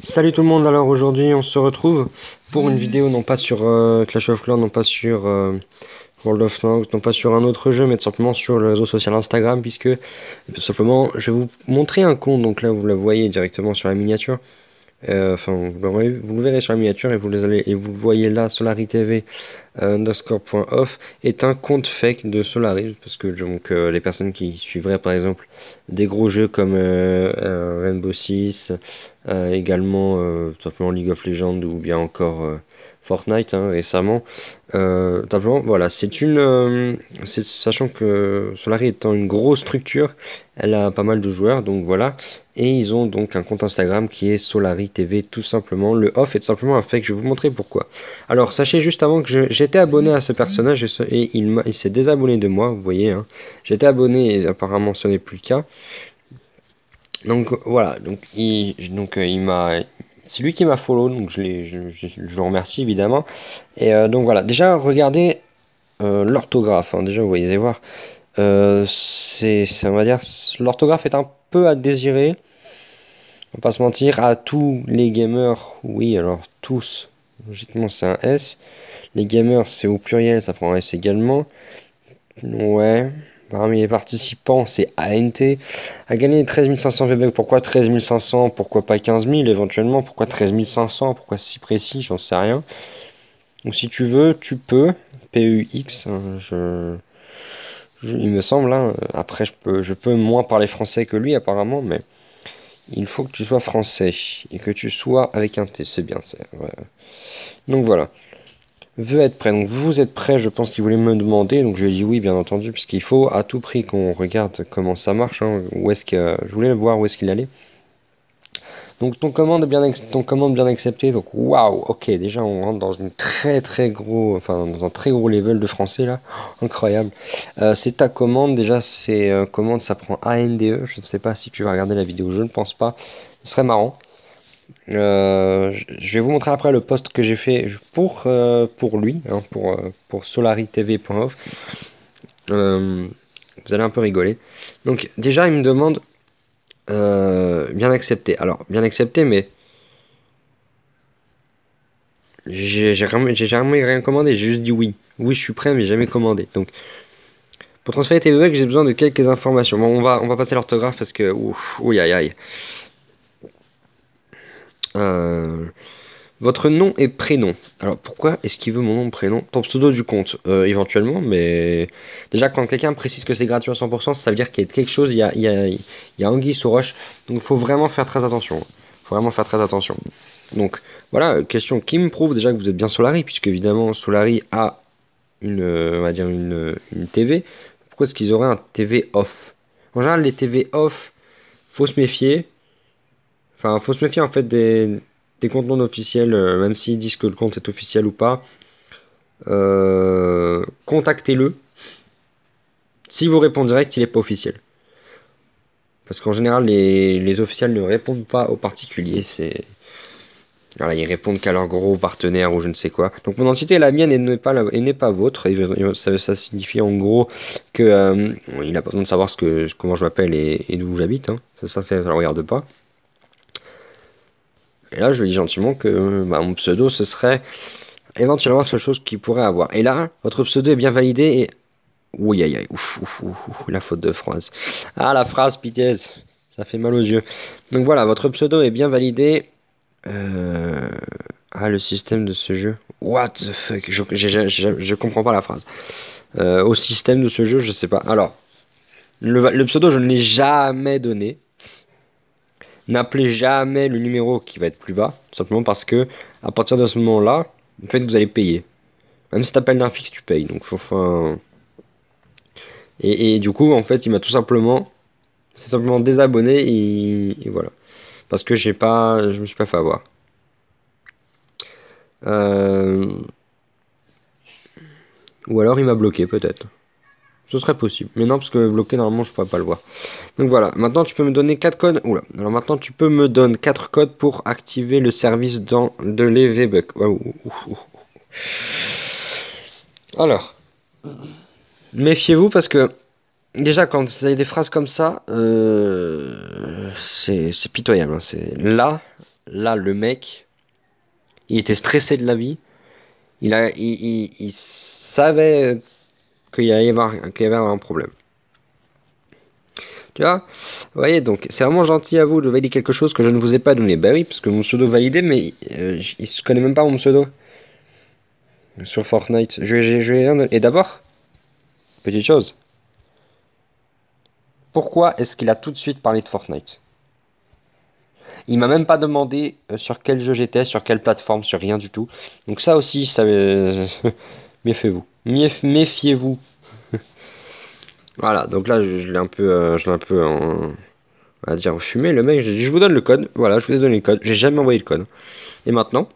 Salut tout le monde, alors aujourd'hui on se retrouve pour une vidéo non pas sur Clash of Clans, non pas sur World of Tanks, non pas sur un autre jeu, mais tout simplement sur le réseau social Instagram, puisque tout simplement je vais vous montrer un compte, donc là vous le voyez directement sur la miniature. Enfin, vous le verrez sur la miniature et vous le voyez là, Solari TV underscore.off est un compte fake de Solari, parce que donc les personnes qui suivraient par exemple des gros jeux comme Rainbow Six, également tout simplement League of Legends ou bien encore Fortnite récemment. Tout simplement, voilà, sachant que Solari étant une grosse structure, elle a pas mal de joueurs, donc voilà. Et ils ont donc un compte Instagram qui est Solari TV tout simplement. Le off est tout simplement un fake, je vais vous montrer pourquoi. Alors sachez juste avant que j'étais abonné à ce personnage et il s'est désabonné de moi, vous voyez. J'étais abonné et apparemment ce n'est plus le cas. Donc voilà, il m'a... C'est lui qui m'a follow, donc je le remercie évidemment. Et donc voilà, déjà regardez l'orthographe, déjà vous allez voir. On va dire, l'orthographe est un peu à désirer. On va pas se mentir, à tous les gamers, oui, alors tous, logiquement c'est un S. Les gamers c'est au pluriel, ça prend un S également. Ouais. Parmi les participants, c'est ANT. A gagné 13 500 VB. Pourquoi 13 500? Pourquoi pas 15 000 éventuellement? Pourquoi 13 500? Pourquoi si précis? J'en sais rien. Ou si tu veux, tu peux. PUX, il me semble. Après, je peux moins parler français que lui apparemment, mais il faut que tu sois français et que tu sois avec un T. C'est bien, ouais. Donc voilà. Veut être prêt. Donc vous êtes prêt, je pense qu'il voulait me demander, donc je lui ai dit oui bien entendu, puisqu'il faut à tout prix qu'on regarde comment ça marche, où est-ce que je voulais voir où est-ce qu'il allait. Donc ton commande bien acceptée, donc waouh, ok, déjà on rentre dans une enfin dans un très gros level de français là, incroyable. C'est ta commande, déjà c'est commande, ça prend ANDE, je ne sais pas si tu vas regarder la vidéo, je ne pense pas, ce serait marrant. Je vais vous montrer après le post que j'ai fait pour lui, pour solaritv.off. Vous allez un peu rigoler. Donc déjà, il me demande bien accepté. Alors, bien accepté, mais j'ai jamais rien commandé. J'ai juste dit oui. Oui, je suis prêt, mais jamais commandé. Donc, pour transférer tes bugs, j'ai besoin de quelques informations. Bon, on va passer l'orthographe parce que, ouf, ouïe, aïe, aïe. Euh, Votre nom et prénom. Alors pourquoi est-ce qu'il veut mon nom et prénom? Ton pseudo du compte, éventuellement, mais déjà quand quelqu'un précise que c'est gratuit à 100%, ça veut dire qu'il y a quelque chose, il y a anguille sous roche, donc il faut vraiment faire très attention. Faut vraiment faire très attention. Donc voilà, question qui me prouve déjà que vous êtes bien Solari, puisque évidemment Solari a on va dire une TV. Pourquoi est-ce qu'ils auraient un TV off? En général, les TV off, faut se méfier. Enfin, faut se méfier en fait des comptes non officiels, même s'ils disent que le compte est officiel ou pas. Contactez-le. Si vous répondez direct, il n'est pas officiel. Parce qu'en général, les officiels ne répondent pas aux particuliers. Voilà, ils répondent qu'à leurs gros partenaires ou je ne sais quoi. Donc mon entité est la mienne et n'est pas votre. Ça signifie en gros que il n'a pas besoin de savoir comment je m'appelle et d'où j'habite. Ça ne le regarde pas. Et là, je lui dis gentiment que mon pseudo, ce serait éventuellement la seule chose qu'il pourrait avoir. Et là, votre pseudo est bien validé et... Oui, aïe, aïe, ouf, la faute de phrase. Ah, la phrase, pitié, ça fait mal aux yeux. Donc voilà, votre pseudo est bien validé. Ah, le système de ce jeu. What the fuck, je comprends pas la phrase. Au système de ce jeu, je sais pas. Alors, le pseudo, je ne l'ai jamais donné. N'appelez jamais le numéro qui va être plus bas, tout simplement parce que à partir de ce moment-là, en fait, vous allez payer. Même si t'appelles d'un fixe, tu payes. Donc, enfin... Et du coup, en fait, il m'a tout simplement, c'est simplement désabonné et voilà. Parce que je me suis pas fait avoir. Euh, ou alors il m'a bloqué peut-être. Ce serait possible. Mais non, parce que bloqué, normalement, je pourrais pas le voir. Donc voilà. Maintenant, tu peux me donner 4 codes. Oula. Alors maintenant, tu peux me donner 4 codes pour activer le service de l'EVBuck. Alors, méfiez-vous parce que déjà, quand vous avez des phrases comme ça, c'est pitoyable. C'est là. là, le mec, il était stressé de la vie. Il savait qu'il y avait un problème. Tu vois? Vous voyez, donc, c'est vraiment gentil à vous de valider quelque chose que je ne vous ai pas donné. Bah oui, parce que mon pseudo validé, mais il se connaît même pas mon pseudo. Sur Fortnite. Et d'abord, petite chose. Pourquoi est-ce qu'il a tout de suite parlé de Fortnite? Il m'a même pas demandé sur quel jeu j'étais, sur quelle plateforme, sur rien du tout. Donc ça aussi, ça méfiez-vous. Méfiez-vous. Voilà, donc là, je l'ai un peu, on va dire, fumé. Le mec, j'ai dit, je vous donne le code. Voilà, je vous ai donné le code. J'ai jamais envoyé le code. Et maintenant,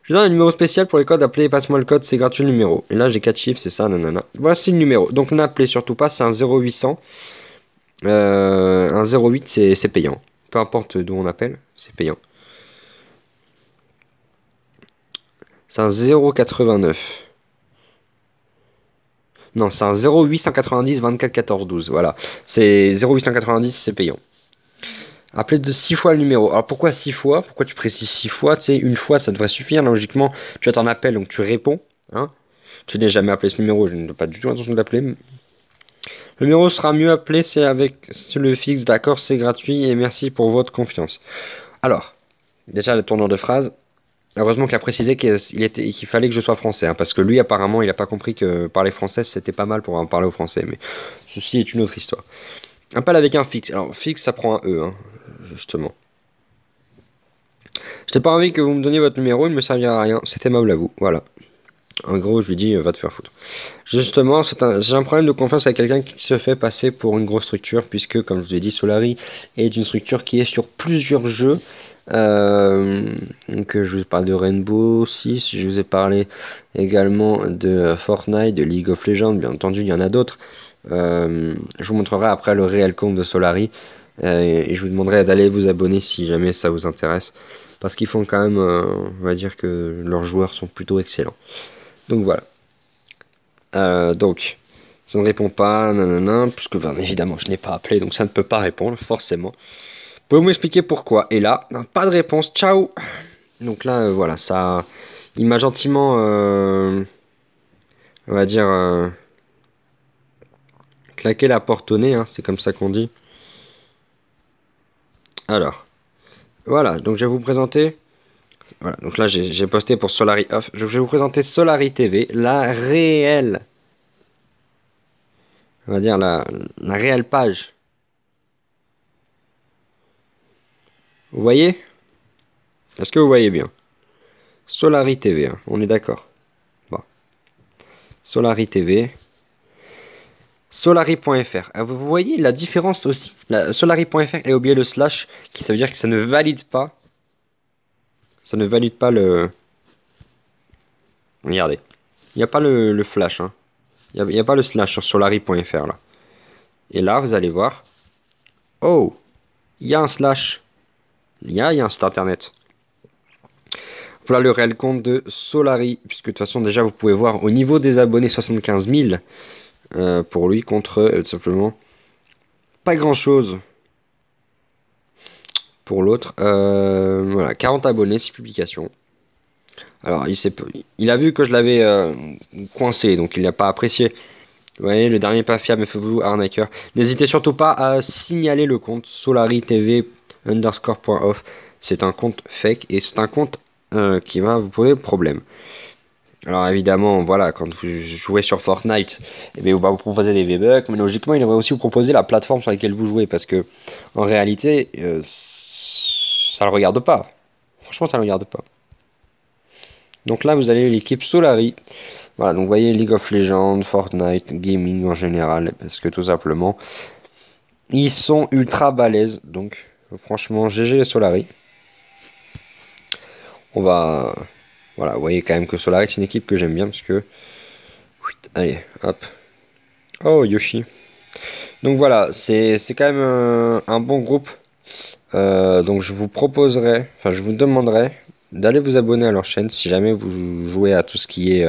je donne un numéro spécial pour les codes. Appelez, passe-moi le code, c'est gratuit le numéro. Et là, j'ai 4 chiffres, c'est ça, nanana. Voici le numéro. Donc n'appelez surtout pas, c'est un 0800. Un 08, c'est payant. Peu importe d'où on appelle, c'est payant. C'est un 089. Non, c'est un 0890 24 14 12. Voilà. C'est 0890, c'est payant. Appelez de 6 fois le numéro. Alors pourquoi 6 fois? Pourquoi tu précises 6 fois? Tu sais, une fois, ça devrait suffire. Logiquement, tu as ton appel, donc tu réponds. Hein, tu n'as jamais appelé ce numéro, je n'ai pas du tout l'intention de l'appeler. Le numéro sera mieux appelé, c'est avec le fixe, d'accord, c'est gratuit et merci pour votre confiance. Alors, déjà le tournure de phrase. Heureusement qu'il a précisé qu'il fallait que je sois français, hein, parce que lui apparemment il n'a pas compris que parler français c'était pas mal pour en parler au français, mais ceci est une autre histoire. Appel avec un fixe. Alors fixe ça prend un E, hein, justement. Je n'ai pas envie que vous me donniez votre numéro, il ne me servira à rien, c'est aimable à vous, voilà. En gros, je lui dis, va te faire foutre. Justement, j'ai un problème de confiance avec quelqu'un qui se fait passer pour une grosse structure, puisque, comme je vous ai dit, Solary est une structure qui est sur plusieurs jeux. Donc, je vous parle de Rainbow Six, je vous ai parlé également de Fortnite, de League of Legends, bien entendu, il y en a d'autres. Je vous montrerai après le réel compte de Solary, et je vous demanderai d'aller vous abonner si jamais ça vous intéresse, parce qu'ils font quand même, on va dire que leurs joueurs sont plutôt excellents. Donc voilà. Donc, ça ne répond pas, nanana, puisque bien évidemment je n'ai pas appelé, donc ça ne peut pas répondre, forcément. Pouvez-vous m'expliquer pourquoi? Et là, pas de réponse, ciao. Donc là, voilà, ça, il m'a gentiment, on va dire, claqué la porte au nez, hein, c'est comme ça qu'on dit. Alors, voilà, donc je vais vous présenter. Voilà, donc là j'ai posté pour Solary Off. Je vais vous présenter Solary TV, la réelle, on va dire la réelle page. Vous voyez? Est-ce que vous voyez bien? Solary TV, hein, on est d'accord. Bon. Solary TV. Solary.fr. Vous voyez la différence aussi. Solary.fr et oublié le slash, qui ça veut dire que ça ne valide pas. Ça ne valide pas le. Regardez. Il n'y a pas le flash. Hein. Il n'y a pas le slash sur solary.fr là. Et là, vous allez voir. Oh! Il y a un slash. Il y a un site internet. Voilà le réel compte de Solary. Puisque de toute façon, déjà, vous pouvez voir au niveau des abonnés 75 000 pour lui contre tout simplement pas grand chose pour l'autre. Voilà, 40 abonnés, 6 publications. Alors, il a vu que je l'avais coincé, donc il n'a pas apprécié. Vous voyez, le dernier pas fiable, faites-vous arnaqueur. N'hésitez surtout pas à signaler le compte Solary TV _.off. C'est un compte fake et c'est un compte qui va vous poser problème. Alors évidemment, voilà, quand vous jouez sur Fortnite, eh bien, on va vous proposer des V-Bucks, mais logiquement, il devrait aussi vous proposer la plateforme sur laquelle vous jouez, parce que en réalité, ça le regarde pas. Franchement, ça le regarde pas. Donc là, vous avez l'équipe Solary. Voilà, donc vous voyez League of Legends, Fortnite, Gaming en général, parce que tout simplement, ils sont ultra balèzes. Donc, franchement, GG les Solary. On va... Voilà, vous voyez quand même que Solary, c'est une équipe que j'aime bien, parce que... Allez, hop. Oh, Yoshi. Donc voilà, c'est quand même un bon groupe. Donc je vous proposerai, enfin je vous demanderai d'aller vous abonner à leur chaîne si jamais vous jouez à tout ce qui est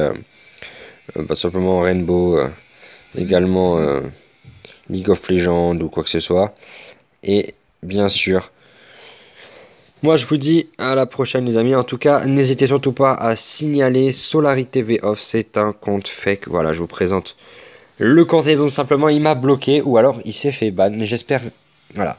simplement Rainbow, également League of Legends ou quoi que ce soit. Et bien sûr, Moi, je vous dis à la prochaine, les amis. En tout cas, n'hésitez surtout pas à signaler Solari TV Off. C'est un compte fake. Voilà, je vous présente le compte. Et donc, simplement, il m'a bloqué ou alors il s'est fait ban. Mais j'espère. Voilà.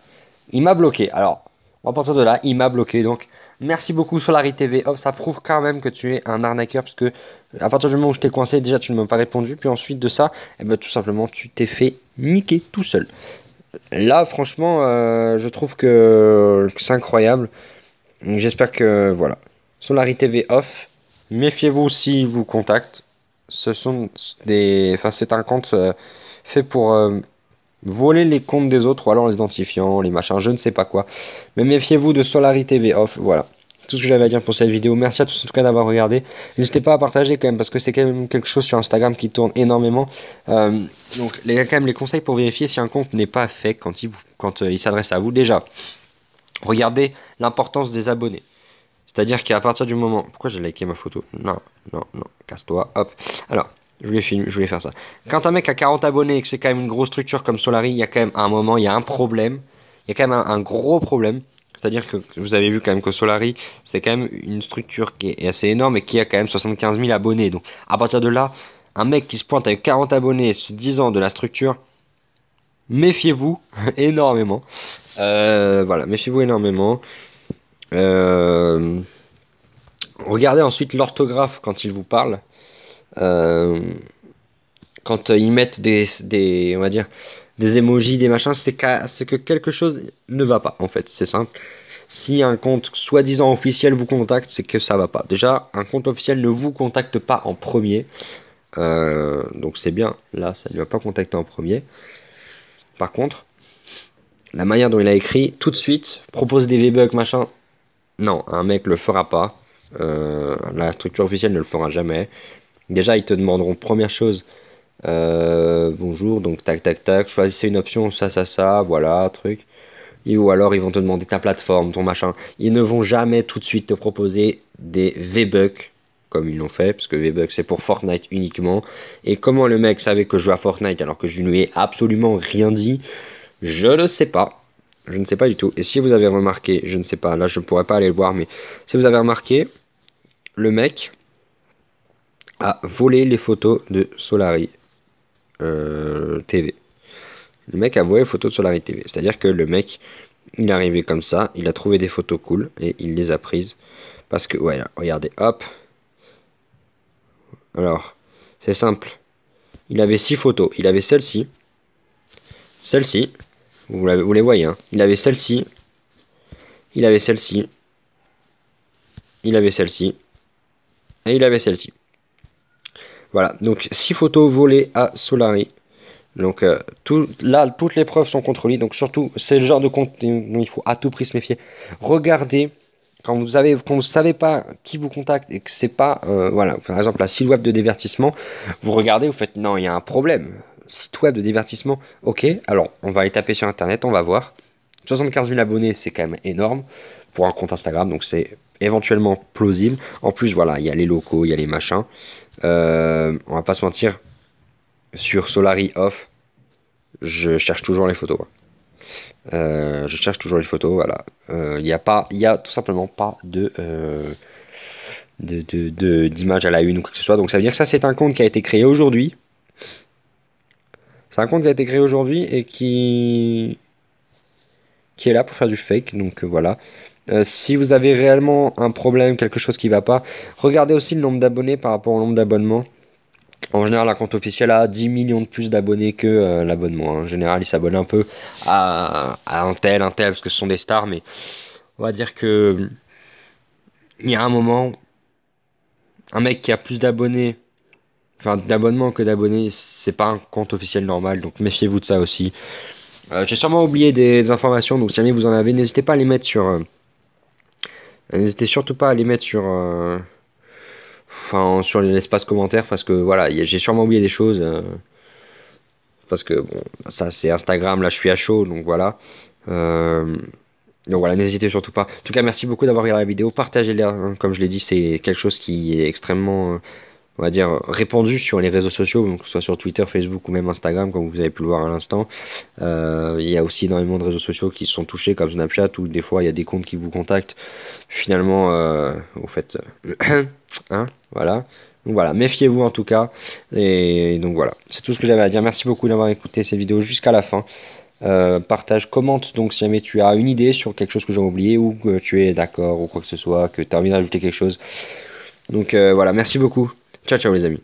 Il m'a bloqué. Alors, à partir de là, il m'a bloqué. Donc, merci beaucoup, Solari TV Off. Ça prouve quand même que tu es un arnaqueur. Parce que, à partir du moment où je t'ai coincé, déjà, tu ne m'as pas répondu. Puis ensuite de ça, eh ben, tout simplement, tu t'es fait niquer tout seul. Là, franchement, je trouve que c'est incroyable. Donc, j'espère que voilà. Solari TV off. Méfiez-vous s'ils vous contactent. Ce sont des. Enfin, c'est un compte fait pour voler les comptes des autres ou alors les identifiants, les machins, je ne sais pas quoi. Mais méfiez-vous de Solari TV off. Voilà. Tout ce que j'avais à dire pour cette vidéo. Merci à tous en tout cas d'avoir regardé. N'hésitez pas à partager quand même parce que c'est quand même quelque chose sur Instagram qui tourne énormément. Donc les gars, quand même les conseils pour vérifier si un compte n'est pas fake quand il s'adresse à vous. Déjà, regardez l'importance des abonnés. C'est-à-dire qu'à partir du moment... Pourquoi j'ai liké ma photo? Non, non, non, casse-toi, hop. Alors, je voulais faire ça. Quand un mec a 40 abonnés et que c'est quand même une grosse structure comme Solari, il y a quand même un moment, il y a un problème. Il y a quand même un gros problème. C'est-à-dire que vous avez vu quand même que Solari, c'est quand même une structure qui est assez énorme et qui a quand même 75 000 abonnés. Donc, à partir de là, un mec qui se pointe avec 40 abonnés se disant de la structure, méfiez-vous énormément. Voilà, méfiez-vous énormément. Euh... Regardez ensuite l'orthographe quand ils vous parlent. Euh, Quand ils mettent on va dire, des emojis, des machins, c'est que quelque chose ne va pas, en fait. C'est simple. Si un compte soi-disant officiel vous contacte, c'est que ça va pas. Déjà, un compte officiel ne vous contacte pas en premier. Donc c'est bien. Là, ça ne va pas contacter en premier. Par contre, la manière dont il a écrit, tout de suite, propose des V-Bucks, machin. Non, un mec le fera pas. La structure officielle ne le fera jamais. Déjà, ils te demanderont première chose, bonjour, donc tac tac tac, choisissez une option, ça, voilà, truc. Ou alors ils vont te demander ta plateforme, ton machin. Ils ne vont jamais tout de suite te proposer des V-Bucks, comme ils l'ont fait, parce que V-Bucks c'est pour Fortnite uniquement. Et comment le mec savait que je jouais à Fortnite alors que je ne lui ai absolument rien dit, je ne sais pas. Je ne sais pas du tout. Et si vous avez remarqué, je ne sais pas, là je ne pourrais pas aller le voir, mais si vous avez remarqué, le mec a volé les photos de Solari TV. Le mec a volé les photos de Solari TV. C'est-à-dire que le mec, il est arrivé comme ça, il a trouvé des photos cool et il les a prises. Parce que, ouais, là, regardez, hop. Alors, c'est simple. Il avait 6 photos. Il avait celle-ci, vous les voyez, hein. Il avait celle-ci, il avait celle-ci, il avait celle-ci, et il avait celle-ci. Voilà, donc 6 photos volées à Solari. Donc là, toutes les preuves sont contre lui. Donc surtout, c'est le genre de compte dont il faut à tout prix se méfier. Regardez, quand vous savez pas qui vous contacte et que c'est pas, voilà, par exemple la site web de divertissement, vous regardez, vous faites non, il y a un problème. Site web de divertissement, ok, alors on va aller taper sur internet, on va voir. 75 000 abonnés, c'est quand même énorme pour un compte Instagram, donc c'est éventuellement plausible. En plus, voilà, il y a les locaux, il y a les machins. On va pas se mentir, sur Solari Off, je cherche toujours les photos. Je cherche toujours les photos, voilà. Il y a tout simplement pas d'image à la une ou quoi que ce soit. Donc ça veut dire que ça c'est un compte qui a été créé aujourd'hui. C'est un compte qui a été créé aujourd'hui et qui est là pour faire du fake. Donc voilà. Si vous avez réellement un problème, quelque chose qui va pas, regardez aussi le nombre d'abonnés par rapport au nombre d'abonnements. En général, un compte officiel a 10 millions de plus d'abonnés que l'abonnement. En général, ils s'abonnent un peu à un tel, parce que ce sont des stars, mais on va dire que il y a un moment, un mec qui a plus d'abonnés, enfin d'abonnements que d'abonnés, c'est pas un compte officiel normal, donc méfiez-vous de ça aussi. J'ai sûrement oublié des informations, donc si jamais vous en avez, n'hésitez pas à les mettre sur... n'hésitez surtout pas à les mettre sur... enfin, sur l'espace commentaire, parce que voilà, j'ai sûrement oublié des choses. Parce que bon, ça c'est Instagram, là je suis à chaud, donc voilà. Donc voilà, n'hésitez surtout pas. En tout cas, merci beaucoup d'avoir regardé la vidéo. Partagez-la, hein, comme je l'ai dit, c'est quelque chose qui est extrêmement on va dire, répandu sur les réseaux sociaux, donc que ce soit sur Twitter, Facebook ou même Instagram, comme vous avez pu le voir à l'instant. Il y a aussi énormément de réseaux sociaux qui sont touchés, comme Snapchat, où des fois il y a des comptes qui vous contactent. Finalement, vous faites... hein, voilà. Donc voilà, méfiez-vous en tout cas. Et donc voilà, c'est tout ce que j'avais à dire. Merci beaucoup d'avoir écouté cette vidéo jusqu'à la fin. Partage, commente donc si jamais tu as une idée sur quelque chose que j'ai oublié ou que tu es d'accord ou quoi que ce soit, que tu as envie d'ajouter quelque chose. Donc voilà, merci beaucoup. Ciao ciao les amis.